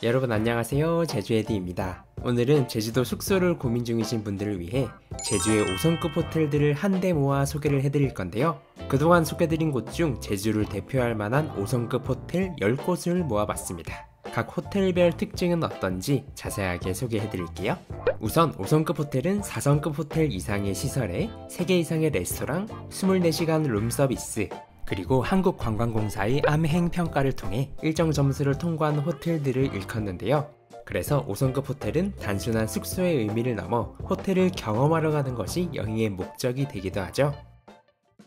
여러분 안녕하세요, 제주에디입니다. 오늘은 제주도 숙소를 고민 중이신 분들을 위해 제주의 5성급 호텔들을 한데 모아 소개를 해드릴 건데요. 그동안 소개드린 곳 중 제주를 대표할 만한 5성급 호텔 10곳을 모아봤습니다. 각 호텔별 특징은 어떤지 자세하게 소개해드릴게요. 우선 5성급 호텔은 4성급 호텔 이상의 시설에 3개 이상의 레스토랑, 24시간 룸서비스, 그리고 한국관광공사의 암행평가를 통해 일정 점수를 통과한 호텔들을 일컫는데요. 그래서 5성급 호텔은 단순한 숙소의 의미를 넘어 호텔을 경험하러 가는 것이 여행의 목적이 되기도 하죠.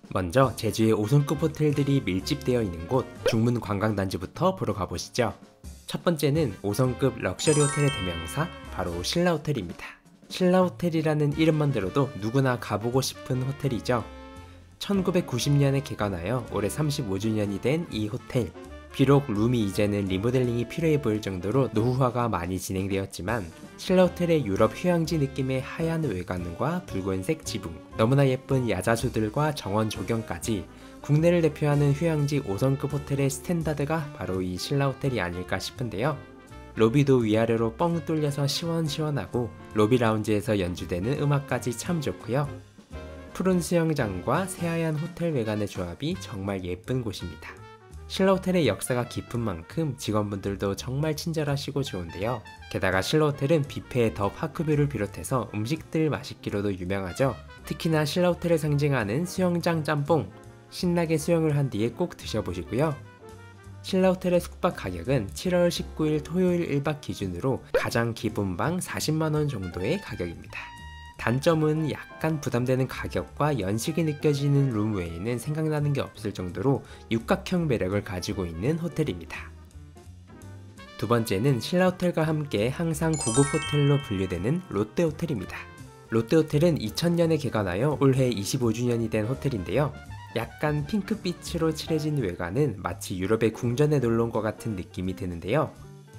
먼저 제주의 5성급 호텔들이 밀집되어 있는 곳 중문관광단지부터 보러 가보시죠. 첫 번째는 5성급 럭셔리 호텔의 대명사, 바로 신라호텔입니다. 신라호텔이라는 이름만 들어도 누구나 가보고 싶은 호텔이죠. 1990년에 개관하여 올해 35주년이 된 이 호텔. 비록 룸이 이제는 리모델링이 필요해 보일 정도로 노후화가 많이 진행되었지만 신라호텔의 유럽 휴양지 느낌의 하얀 외관과 붉은색 지붕, 너무나 예쁜 야자수들과 정원 조경까지 국내를 대표하는 휴양지 5성급 호텔의 스탠다드가 바로 이 신라호텔이 아닐까 싶은데요. 로비도 위아래로 뻥 뚫려서 시원시원하고 로비 라운지에서 연주되는 음악까지 참 좋고요. 푸른 수영장과 새하얀 호텔 외관의 조합이 정말 예쁜 곳입니다. 신라호텔의 역사가 깊은 만큼 직원분들도 정말 친절하시고 좋은데요. 게다가 신라호텔은 뷔페의 더 파크뷰를 비롯해서 음식들 맛있기로도 유명하죠. 특히나 신라호텔을 상징하는 수영장 짬뽕, 신나게 수영을 한 뒤에 꼭 드셔보시고요. 신라호텔의 숙박 가격은 7월 19일 토요일 1박 기준으로 가장 기본 방 40만원 정도의 가격입니다. 단점은 약간 부담되는 가격과 연식이 느껴지는 룸 외에는 생각나는 게 없을 정도로 육각형 매력을 가지고 있는 호텔입니다. 두 번째는 신라호텔과 함께 항상 고급 호텔로 분류되는 롯데호텔입니다. 롯데호텔은 2000년에 개관하여 올해 25주년이 된 호텔인데요. 약간 핑크빛으로 칠해진 외관은 마치 유럽의 궁전에 놀러온 것 같은 느낌이 드는데요.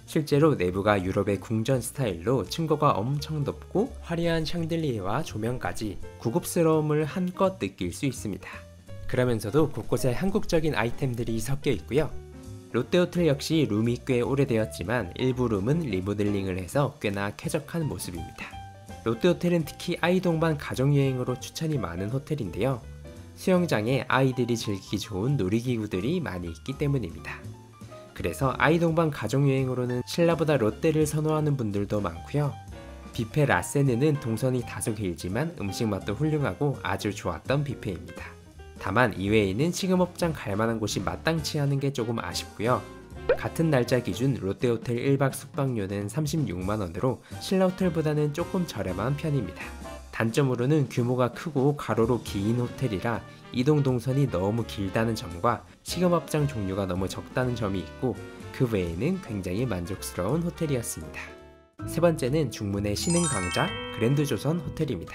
실제로 내부가 유럽의 궁전 스타일로 층고가 엄청 높고 화려한 샹들리에와 조명까지 고급스러움을 한껏 느낄 수 있습니다. 그러면서도 곳곳에 한국적인 아이템들이 섞여 있고요. 롯데호텔 역시 룸이 꽤 오래되었지만 일부 룸은 리모델링을 해서 꽤나 쾌적한 모습입니다. 롯데호텔은 특히 아이 동반 가족여행으로 추천이 많은 호텔인데요. 수영장에 아이들이 즐기기 좋은 놀이기구들이 많이 있기 때문입니다. 그래서 아이 동반 가족여행으로는 신라보다 롯데를 선호하는 분들도 많고요. 뷔페 라세느는 동선이 다소 길지만 음식 맛도 훌륭하고 아주 좋았던 뷔페입니다. 다만 이외에는 시금업장 갈만한 곳이 마땅치 않은 게 조금 아쉽고요. 같은 날짜 기준 롯데호텔 1박 숙박료는 36만원으로 신라호텔보다는 조금 저렴한 편입니다. 단점으로는 규모가 크고 가로로 긴 호텔이라 이동 동선이 너무 길다는 점과 시금업장 종류가 너무 적다는 점이 있고 그 외에는 굉장히 만족스러운 호텔이었습니다. 세 번째는 중문의 신흥강자 그랜드조선 호텔입니다.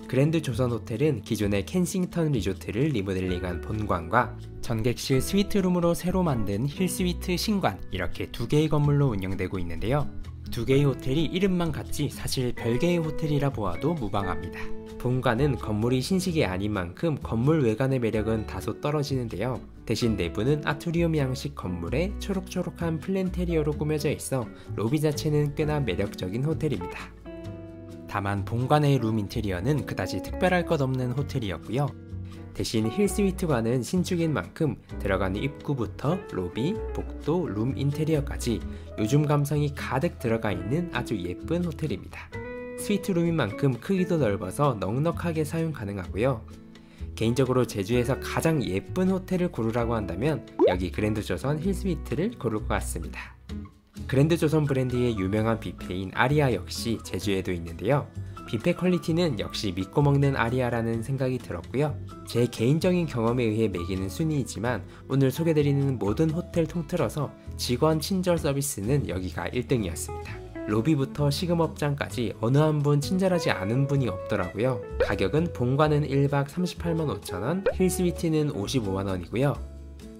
그랜드조선 호텔은 기존의 켄싱턴 리조트를 리모델링한 본관과 전객실 스위트룸으로 새로 만든 힐스위트 신관, 이렇게 두 개의 건물로 운영되고 있는데요. 두 개의 호텔이 이름만 같지 사실 별개의 호텔이라 보아도 무방합니다. 본관은 건물이 신식이 아닌 만큼 건물 외관의 매력은 다소 떨어지는데요. 대신 내부는 아트리움 양식 건물에 초록초록한 플랜테리어로 꾸며져 있어 로비 자체는 꽤나 매력적인 호텔입니다. 다만 본관의 룸 인테리어는 그다지 특별할 것 없는 호텔이었고요. 대신 힐스위트관은 신축인 만큼 들어가는 입구부터 로비, 복도, 룸 인테리어까지 요즘 감성이 가득 들어가 있는 아주 예쁜 호텔입니다. 스위트룸인 만큼 크기도 넓어서 넉넉하게 사용 가능하고요. 개인적으로 제주에서 가장 예쁜 호텔을 고르라고 한다면 여기 그랜드조선 힐스위트를 고를 것 같습니다. 그랜드조선 브랜드의 유명한 뷔페인 아리아 역시 제주에도 있는데요. 뷔페 퀄리티는 역시 믿고 먹는 아리아라는 생각이 들었고요. 제 개인적인 경험에 의해 매기는 순위이지만 오늘 소개드리는 모든 호텔 통틀어서 직원 친절 서비스는 여기가 1등이었습니다. 로비부터 시금업장까지 어느 한 분 친절하지 않은 분이 없더라고요. 가격은 본관은 1박 38만 5천원, 힐스위트는 55만원이고요.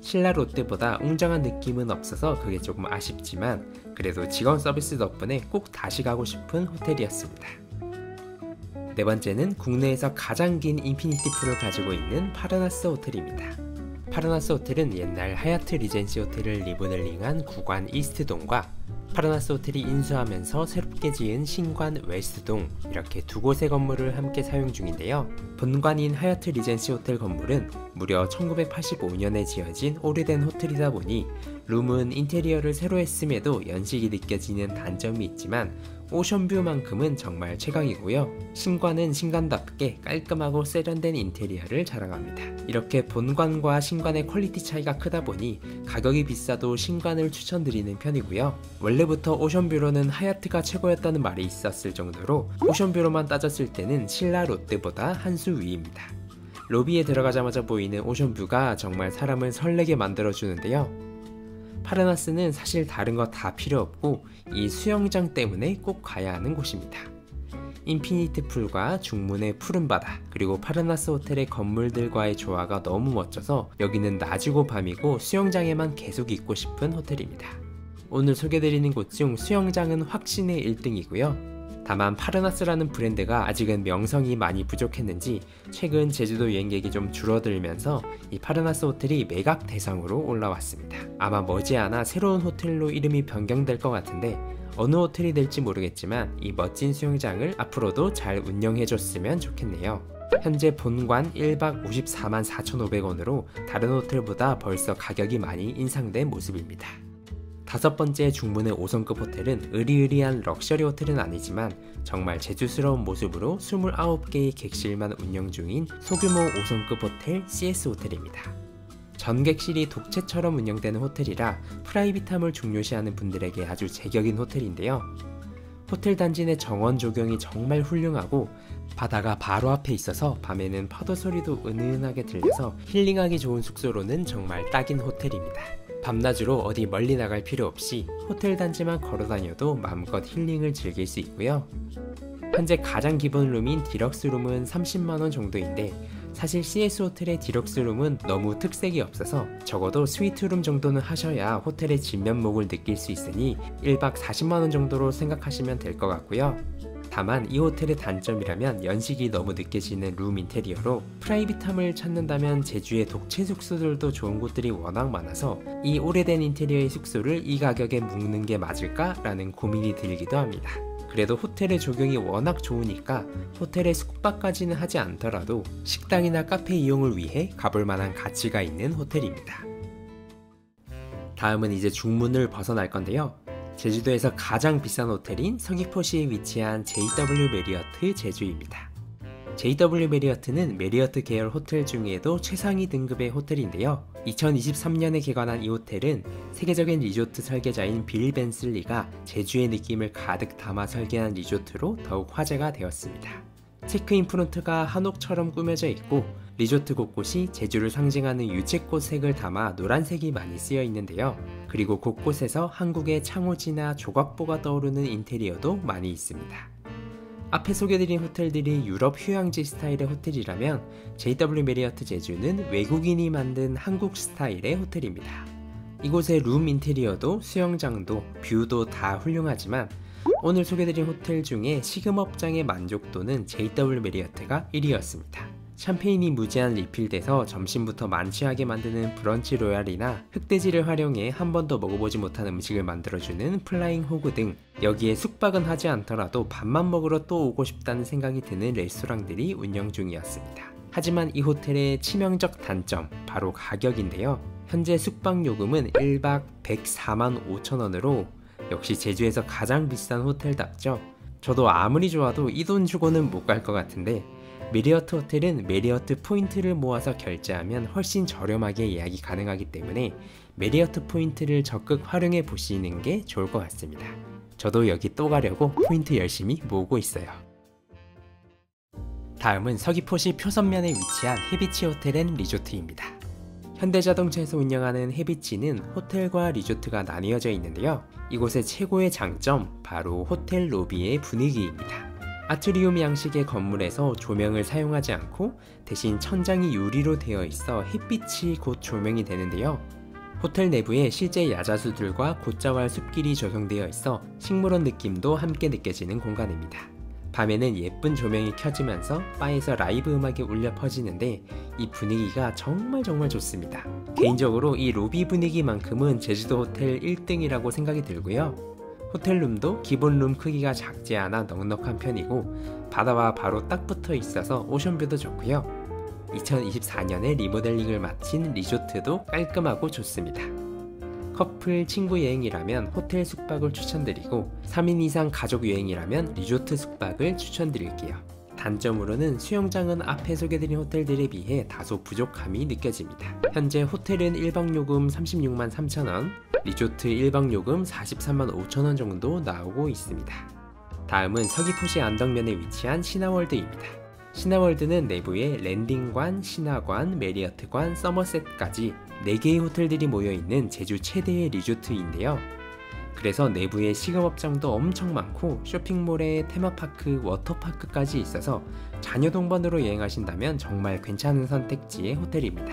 신라 롯데보다 웅장한 느낌은 없어서 그게 조금 아쉽지만 그래도 직원 서비스 덕분에 꼭 다시 가고 싶은 호텔이었습니다. 네 번째는 국내에서 가장 긴 인피니티 풀을 가지고 있는 파르나스 호텔입니다. 파르나스 호텔은 옛날 하얏트 리젠시 호텔을 리모델링한 구관 이스트동과 파르나스 호텔이 인수하면서 새롭게 지은 신관 웨스트동, 이렇게 두 곳의 건물을 함께 사용 중인데요. 본관인 하얏트 리젠시 호텔 건물은 무려 1985년에 지어진 오래된 호텔이다 보니 룸은 인테리어를 새로 했음에도 연식이 느껴지는 단점이 있지만 오션뷰만큼은 정말 최강이고요. 신관은 신관답게 깔끔하고 세련된 인테리어를 자랑합니다. 이렇게 본관과 신관의 퀄리티 차이가 크다 보니 가격이 비싸도 신관을 추천드리는 편이고요. 원래부터 오션뷰로는 하얏트가 최고였다는 말이 있었을 정도로 오션뷰로만 따졌을 때는 신라 롯데보다 한 수 위입니다. 로비에 들어가자마자 보이는 오션뷰가 정말 사람을 설레게 만들어주는데요. 파르나스는 사실 다른 거 다 필요 없고 이 수영장 때문에 꼭 가야 하는 곳입니다. 인피니트 풀과 중문의 푸른 바다, 그리고 파르나스 호텔의 건물들과의 조화가 너무 멋져서 여기는 낮이고 밤이고 수영장에만 계속 있고 싶은 호텔입니다. 오늘 소개드리는 곳 중 수영장은 확신의 1등이고요. 다만 파르나스라는 브랜드가 아직은 명성이 많이 부족했는지 최근 제주도 여행객이 좀 줄어들면서 이 파르나스 호텔이 매각 대상으로 올라왔습니다. 아마 머지않아 새로운 호텔로 이름이 변경될 것 같은데 어느 호텔이 될지 모르겠지만 이 멋진 수영장을 앞으로도 잘 운영해줬으면 좋겠네요. 현재 본관 1박 54만 4,500원으로 다른 호텔보다 벌써 가격이 많이 인상된 모습입니다. 다섯 번째 중문의 5성급 호텔은 으리으리한 럭셔리 호텔은 아니지만 정말 제주스러운 모습으로 29개의 객실만 운영 중인 소규모 5성급 호텔 CS 호텔입니다. 전 객실이 독채처럼 운영되는 호텔이라 프라이빗함을 중요시하는 분들에게 아주 제격인 호텔인데요. 호텔 단지 내 정원 조경이 정말 훌륭하고 바다가 바로 앞에 있어서 밤에는 파도 소리도 은은하게 들려서 힐링하기 좋은 숙소로는 정말 딱인 호텔입니다. 밤낮으로 어디 멀리 나갈 필요 없이 호텔 단지만 걸어다녀도 마음껏 힐링을 즐길 수 있고요. 현재 가장 기본 룸인 디럭스 룸은 30만원 정도인데 사실 CS 호텔의 디럭스 룸은 너무 특색이 없어서 적어도 스위트룸 정도는 하셔야 호텔의 진면목을 느낄 수 있으니 1박 40만원 정도로 생각하시면 될 것 같고요. 다만 이 호텔의 단점이라면 연식이 너무 느껴지는 룸 인테리어로 프라이빗함을 찾는다면 제주의 독채 숙소들도 좋은 곳들이 워낙 많아서 이 오래된 인테리어의 숙소를 이 가격에 묵는 게 맞을까? 라는 고민이 들기도 합니다. 그래도 호텔의 조경이 워낙 좋으니까 호텔의 숙박까지는 하지 않더라도 식당이나 카페 이용을 위해 가볼 만한 가치가 있는 호텔입니다. 다음은 이제 중문을 벗어날 건데요. 제주도에서 가장 비싼 호텔인 서귀포시에 위치한 JW 메리어트 제주입니다. JW 메리어트는 메리어트 계열 호텔 중에도 최상위 등급의 호텔인데요. 2023년에 개관한 이 호텔은 세계적인 리조트 설계자인 빌 벤슬리가 제주의 느낌을 가득 담아 설계한 리조트로 더욱 화제가 되었습니다. 체크인 프론트가 한옥처럼 꾸며져 있고 리조트 곳곳이 제주를 상징하는 유채꽃 색을 담아 노란색이 많이 쓰여 있는데요. 그리고 곳곳에서 한국의 창호지나 조각보가 떠오르는 인테리어도 많이 있습니다. 앞에 소개드린 호텔들이 유럽 휴양지 스타일의 호텔이라면 JW 메리어트 제주는 외국인이 만든 한국 스타일의 호텔입니다. 이곳의 룸 인테리어도 수영장도 뷰도 다 훌륭하지만 오늘 소개드린 호텔 중에 식음업장의 만족도는 JW 메리어트가 1위였습니다. 샴페인이 무제한 리필돼서 점심부터 만취하게 만드는 브런치 로얄이나 흑돼지를 활용해 한 번도 먹어보지 못한 음식을 만들어주는 플라잉 호그 등 여기에 숙박은 하지 않더라도 밥만 먹으러 또 오고 싶다는 생각이 드는 레스토랑들이 운영 중이었습니다. 하지만 이 호텔의 치명적 단점, 바로 가격인데요. 현재 숙박 요금은 1박 104만 5천원으로 역시 제주에서 가장 비싼 호텔답죠. 저도 아무리 좋아도 이 돈 주고는 못 갈 것 같은데 메리어트 호텔은 메리어트 포인트를 모아서 결제하면 훨씬 저렴하게 예약이 가능하기 때문에 메리어트 포인트를 적극 활용해 보시는 게 좋을 것 같습니다. 저도 여기 또 가려고 포인트 열심히 모으고 있어요. 다음은 서귀포시 표선면에 위치한 해비치 호텔 앤 리조트입니다. 현대자동차에서 운영하는 해비치는 호텔과 리조트가 나뉘어져 있는데요. 이곳의 최고의 장점, 바로 호텔 로비의 분위기입니다. 아트리움 양식의 건물에서 조명을 사용하지 않고 대신 천장이 유리로 되어 있어 햇빛이 곧 조명이 되는데요. 호텔 내부에 실제 야자수들과 곶자왈 숲길이 조성되어 있어 식물원 느낌도 함께 느껴지는 공간입니다. 밤에는 예쁜 조명이 켜지면서 바에서 라이브 음악이 울려 퍼지는데 이 분위기가 정말 좋습니다. 개인적으로 이 로비 분위기만큼은 제주도 호텔 1등이라고 생각이 들고요. 호텔룸도 기본 룸 크기가 작지 않아 넉넉한 편이고 바다와 바로 딱 붙어 있어서 오션뷰도 좋고요. 2024년에 리모델링을 마친 리조트도 깔끔하고 좋습니다. 커플 친구 여행이라면 호텔 숙박을 추천드리고 3인 이상 가족 여행이라면 리조트 숙박을 추천드릴게요. 단점으로는 수영장은 앞에 소개드린 호텔들에 비해 다소 부족함이 느껴집니다. 현재 호텔은 1박 요금 36만 3천원, 리조트 1박 요금 43만 5천원 정도 나오고 있습니다. 다음은 서귀포시 안덕면에 위치한 신화월드입니다. 신화월드는 내부에 랜딩관, 신화관, 메리어트관, 서머셋까지 4개의 호텔들이 모여있는 제주 최대의 리조트인데요. 그래서 내부에 식음업장도 엄청 많고 쇼핑몰에 테마파크, 워터파크까지 있어서 자녀 동반으로 여행하신다면 정말 괜찮은 선택지의 호텔입니다.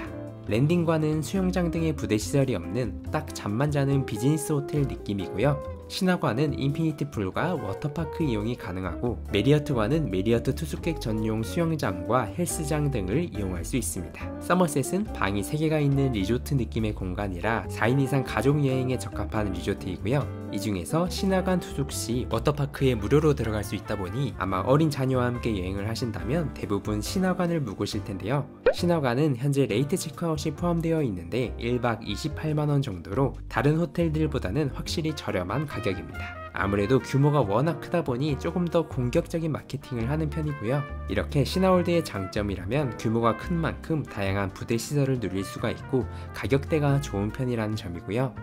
랜딩관은 수영장 등의 부대시설이 없는 딱 잠만 자는 비즈니스 호텔 느낌이고요. 신화관은 인피니티 풀과 워터파크 이용이 가능하고 메리어트관은 메리어트 투숙객 전용 수영장과 헬스장 등을 이용할 수 있습니다. 서머셋은 방이 3개가 있는 리조트 느낌의 공간이라 4인 이상 가족 여행에 적합한 리조트이고요. 이 중에서 신화관 투숙 시 워터파크에 무료로 들어갈 수 있다 보니 아마 어린 자녀와 함께 여행을 하신다면 대부분 신화관을 묵으실 텐데요. 신화관은 현재 레이트 체크아웃이 포함되어 있는데 1박 28만원 정도로 다른 호텔들보다는 확실히 저렴한 가격입니다. 아무래도 규모가 워낙 크다 보니 조금 더 공격적인 마케팅을 하는 편이고요. 이렇게 신화월드의 장점이라면 규모가 큰 만큼 다양한 부대 시설을 누릴 수가 있고 가격대가 좋은 편이라는 점이고요.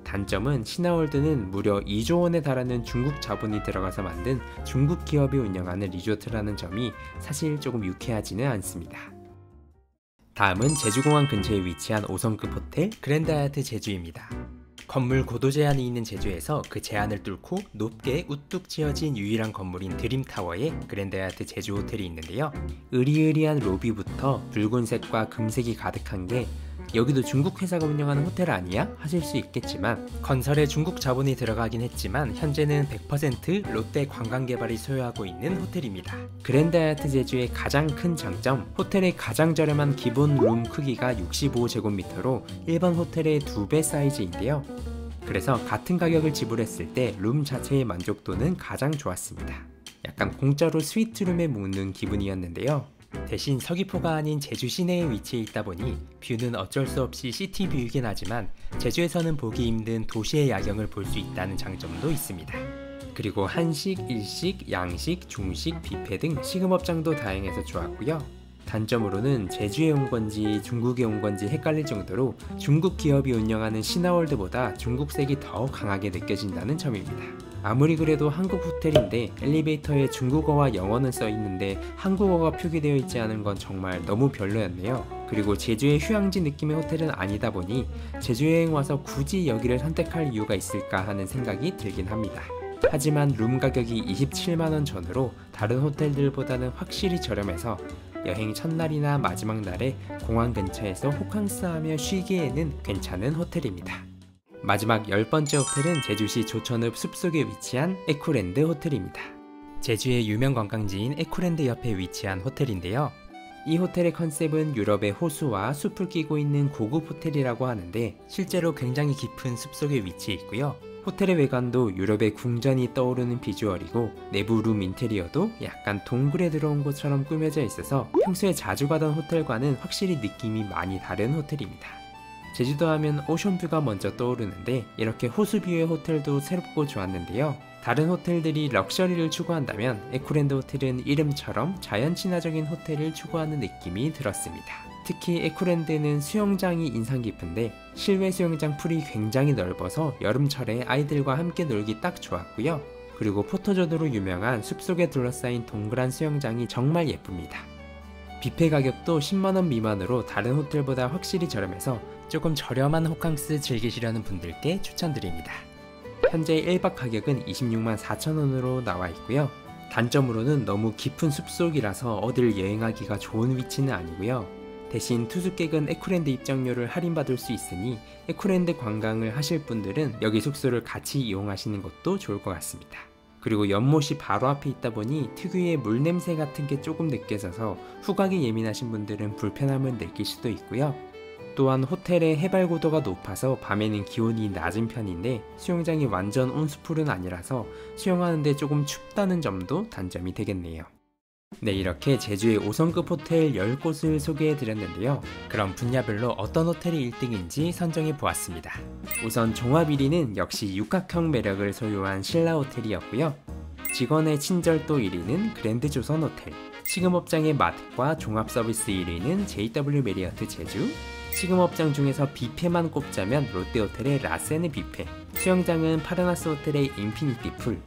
단점은 신화월드는 무려 2조 원에 달하는 중국 자본이 들어가서 만든 중국 기업이 운영하는 리조트라는 점이 사실 조금 유쾌하지는 않습니다. 다음은 제주공항 근처에 위치한 5성급 호텔 그랜드 하얏트 제주입니다. 건물 고도 제한이 있는 제주에서 그 제한을 뚫고 높게 우뚝 지어진 유일한 건물인 드림타워에 그랜드 하얏트 제주 호텔이 있는데요. 으리으리한 로비부터 붉은색과 금색이 가득한 게 여기도 중국 회사가 운영하는 호텔 아니야? 하실 수 있겠지만 건설에 중국 자본이 들어가긴 했지만 현재는 100% 롯데 관광개발이 소유하고 있는 호텔입니다. 그랜드 하얏트 제주의 가장 큰 장점, 호텔의 가장 저렴한 기본 룸 크기가 65제곱미터로 일반 호텔의 2배 사이즈인데요. 그래서 같은 가격을 지불했을 때 룸 자체의 만족도는 가장 좋았습니다. 약간 공짜로 스위트룸에 묵는 기분이었는데요. 대신 서귀포가 아닌 제주 시내에 위치해 있다 보니 뷰는 어쩔 수 없이 시티뷰이긴 하지만 제주에서는 보기 힘든 도시의 야경을 볼 수 있다는 장점도 있습니다. 그리고 한식, 일식, 양식, 중식, 뷔페 등 식음업장도 다양해서 좋았고요. 단점으로는 제주에 온 건지 중국에 온 건지 헷갈릴 정도로 중국 기업이 운영하는 신화월드보다 중국색이 더 강하게 느껴진다는 점입니다. 아무리 그래도 한국 호텔인데 엘리베이터에 중국어와 영어는 써있는데 한국어가 표기되어 있지 않은 건 정말 너무 별로였네요. 그리고 제주의 휴양지 느낌의 호텔은 아니다 보니 제주 여행 와서 굳이 여기를 선택할 이유가 있을까 하는 생각이 들긴 합니다. 하지만 룸 가격이 27만원 전후로 다른 호텔들보다는 확실히 저렴해서 여행 첫날이나 마지막 날에 공항 근처에서 호캉스하며 쉬기에는 괜찮은 호텔입니다. 마지막 10번째 호텔은 제주시 조천읍 숲속에 위치한 에코랜드 호텔입니다. 제주의 유명 관광지인 에코랜드 옆에 위치한 호텔인데요. 이 호텔의 컨셉은 유럽의 호수와 숲을 끼고 있는 고급 호텔이라고 하는데 실제로 굉장히 깊은 숲속에 위치해 있고요. 호텔의 외관도 유럽의 궁전이 떠오르는 비주얼이고 내부 룸 인테리어도 약간 동굴에 들어온 것처럼 꾸며져 있어서 평소에 자주 가던 호텔과는 확실히 느낌이 많이 다른 호텔입니다. 제주도 하면 오션뷰가 먼저 떠오르는데 이렇게 호수뷰의 호텔도 새롭고 좋았는데요. 다른 호텔들이 럭셔리를 추구한다면 에코랜드 호텔은 이름처럼 자연 친화적인 호텔을 추구하는 느낌이 들었습니다. 특히 에코랜드는 수영장이 인상 깊은데 실외 수영장 풀이 굉장히 넓어서 여름철에 아이들과 함께 놀기 딱 좋았고요. 그리고 포토존으로 유명한 숲속에 둘러싸인 동그란 수영장이 정말 예쁩니다. 뷔페 가격도 10만원 미만으로 다른 호텔보다 확실히 저렴해서 조금 저렴한 호캉스 즐기시려는 분들께 추천드립니다. 현재 1박 가격은 26만 4천원으로 나와 있고요. 단점으로는 너무 깊은 숲속이라서 어딜 여행하기가 좋은 위치는 아니고요. 대신 투숙객은 에코랜드 입장료를 할인받을 수 있으니 에코랜드 관광을 하실 분들은 여기 숙소를 같이 이용하시는 것도 좋을 것 같습니다. 그리고 연못이 바로 앞에 있다 보니 특유의 물냄새 같은 게 조금 느껴져서 후각이 예민하신 분들은 불편함을 느낄 수도 있고요. 또한 호텔의 해발 고도가 높아서 밤에는 기온이 낮은 편인데 수영장이 완전 온수풀은 아니라서 수영하는데 조금 춥다는 점도 단점이 되겠네요. 네, 이렇게 제주의 5성급 호텔 10곳을 소개해 드렸는데요. 그럼 분야별로 어떤 호텔이 1등인지 선정해 보았습니다. 우선 종합 1위는 역시 육각형 매력을 소유한 신라호텔이었고요. 직원의 친절도 1위는 그랜드 조선 호텔, 식음업장의 맛과 종합 서비스 1위는 JW 메리어트 제주, 식음업장 중에서 뷔페만 꼽자면 롯데호텔의 라세네 뷔페, 수영장은 파라나스 호텔의 인피니티 풀,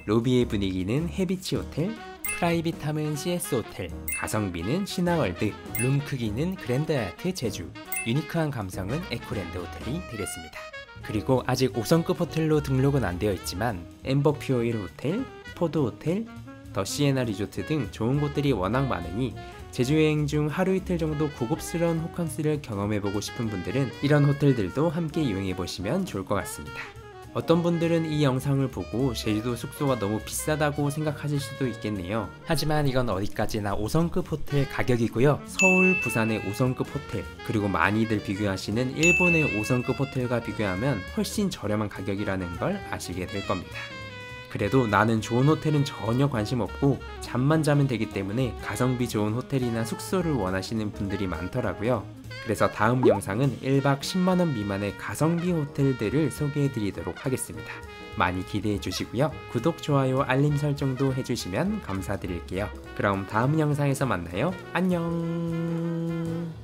로비의 분위기는 해비치 호텔, 프라이빗함은 CS 호텔, 가성비는 신화월드, 룸 크기는 그랜드 하얏트 제주, 유니크한 감성은 에코랜드 호텔이 되겠습니다. 그리고 아직 5성급 호텔로 등록은 안 되어 있지만 엠버퓨어일 호텔, 포드 호텔, 더 시에나 리조트 등 좋은 곳들이 워낙 많으니 제주 여행 중 하루 이틀 정도 고급스러운 호캉스를 경험해보고 싶은 분들은 이런 호텔들도 함께 이용해보시면 좋을 것 같습니다. 어떤 분들은 이 영상을 보고 제주도 숙소가 너무 비싸다고 생각하실 수도 있겠네요. 하지만 이건 어디까지나 5성급 호텔 가격이고요. 서울, 부산의 5성급 호텔, 그리고 많이들 비교하시는 일본의 5성급 호텔과 비교하면 훨씬 저렴한 가격이라는 걸 아시게 될 겁니다. 그래도 나는 좋은 호텔은 전혀 관심 없고 잠만 자면 되기 때문에 가성비 좋은 호텔이나 숙소를 원하시는 분들이 많더라고요. 그래서 다음 영상은 1박 10만원 미만의 가성비 호텔들을 소개해 드리도록 하겠습니다. 많이 기대해 주시고요. 구독, 좋아요, 알림 설정도 해주시면 감사드릴게요. 그럼 다음 영상에서 만나요. 안녕.